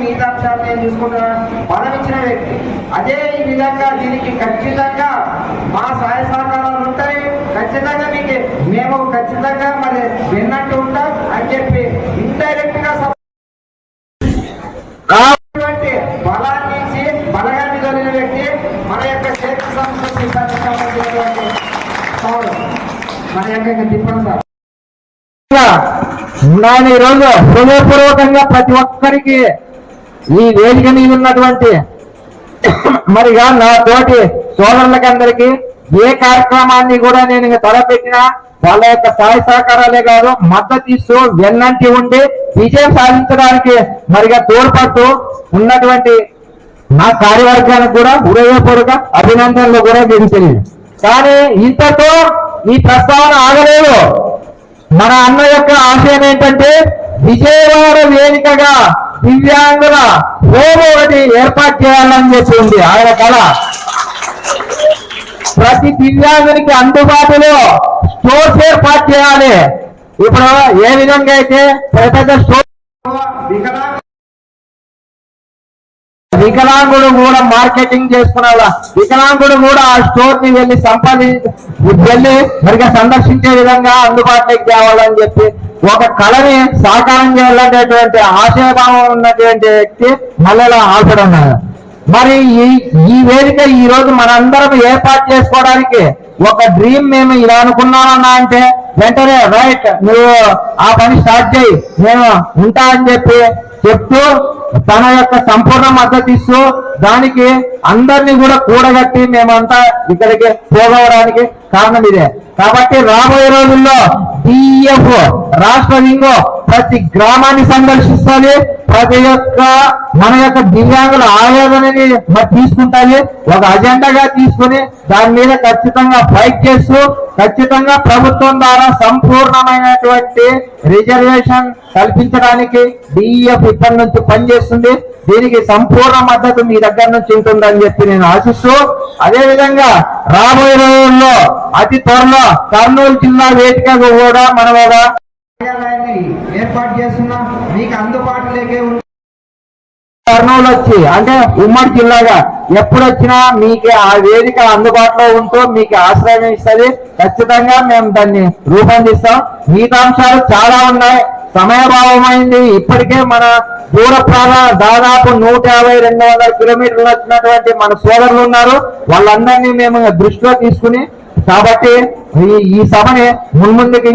మిగతా అంశాలు నేను చూసుకుంటున్నాను బలం ఇచ్చిన వ్యక్తి. అదే ఈ విధంగా దీనికి ఖచ్చితంగా మా సహాయ సహకారాలు ఉంటాయి. ఖచ్చితంగా మీకు మేము ఖచ్చితంగా మరి విన్నట్టు ఉంటాం అని చెప్పి ఇండైరెక్ట్ గా బలాన్ని ఇచ్చి బలగాన్ని కలిగిన వ్యక్తి మన యొక్క క్షేత్ర సంస్కృతి సంబంధించినటువంటి మన యొక్క తిప్పండి సార్. నేను ఈరోజు హృదయపూర్వకంగా ప్రతి ఒక్కరికి ఈ వేదిక మీద ఉన్నటువంటి మరిగా నా తోటి సోదరులకి అందరికీ ఏ కార్యక్రమాన్ని కూడా నేను తలపెట్టినా వాళ్ళ యొక్క సహాయ సహకారాలే కాదు మద్దతు ఇస్తూ వెన్నంటి ఉండి విజయం సాధించడానికి మరిగా తోడ్పడుతూ ఉన్నటువంటి నా కార్యవర్గానికి కూడా హృదయపూర్వక అభినందనలు కూడా తెలిసింది. కానీ ఇంతతో ఈ ప్రస్తావన ఆగలేదు. మన అన్న యొక్క ఆశయం ఏంటంటే విజయవాడ వేదికగా దివ్యాంగుల హోమ్ ఒకటి ఏర్పాటు చేయాలని చెప్పి ఉంది ఆయన కళ. ప్రతి దివ్యాంగునికి అందుబాటులో స్టోర్స్ ఏర్పాటు చేయాలి. ఇప్పుడు ఏ విధంగా అయితే పెద్ద స్టోర్ వికలాంగుడు కూడా మార్కెటింగ్ చేసుకునేలా వికలాంగుడు కూడా ఆ స్టోర్ ని వెళ్ళి మరిగా సందర్శించే విధంగా అందుబాటులోకి తేవాలని చెప్పి ఒక కళని సాకారం చేయాలనేటువంటి ఆశయభావం ఉన్నటువంటి వ్యక్తి మల్లెల ఆల్ఫ్రెడ్ అన్నారు. మరి ఈ వేదిక ఈ రోజు మనందరం ఏర్పాటు చేసుకోవడానికి ఒక డ్రీమ్ మేము ఇలా అనుకున్నామన్నా అంటే వెంటనే రైట్ నువ్వు ఆ పని స్టార్ట్ చేయి నేను ఉంటా అని చెప్పి చెప్తూ తన యొక్క సంపూర్ణ మద్దతు ఇస్తూ దానికి అందరినీ కూడా కూడగట్టి మేమంతా ఇక్కడికి పోగవడానికి కారణం ఇదే. కాబట్టి రాబోయే రోజుల్లో డిఎఫ్ రాష్ట్ర వింగో ప్రతి గ్రామాన్ని సందర్శిస్తుంది. ప్రతి ఒక్క మన యొక్క దివ్యాంగుల ఆవేదనని మరి తీసుకుంటుంది. ఒక అజెండాగా తీసుకుని దాని మీద ఖచ్చితంగా ఫైట్ చేస్తూ ఖచ్చితంగా ప్రభుత్వం ద్వారా సంపూర్ణమైనటువంటి రిజర్వేషన్ కల్పించడానికి డిఎఫ్ ఇప్పటి నుంచి పనిచేస్తుంది. దీనికి సంపూర్ణ మద్దతు మీ దగ్గర నుంచి ఉంటుందని చెప్పి నేను ఆశిస్తూ అదేవిధంగా రాబోయే రోజుల్లో అతి త్వరలో కర్నూలు జిల్లా వేదికగా కూడా మనం ఒక ఏర్పాటు చేస్తున్నాం. మీకు అందుబాటులోకే కర్నూలు వచ్చి అంటే ఉమ్మడి జిల్లాగా ఎప్పుడు వచ్చినా మీకు ఆ వేదిక అందుబాటులో ఉంటూ మీకు ఆశ్రయం ఇస్తుంది. ఖచ్చితంగా మేము దాన్ని రూపొందిస్తాం. మిగతా అంశాలు చాలా ఉన్నాయి. సమయభావమైంది. ఇప్పటికే మన దూర దాదాపు 150-200 కిలోమీటర్లు వచ్చినటువంటి మన సోదరులు ఉన్నారు. వాళ్ళందరినీ మేము దృష్టిలో తీసుకుని కాబట్టి ఈ సభని మున్ముందుకి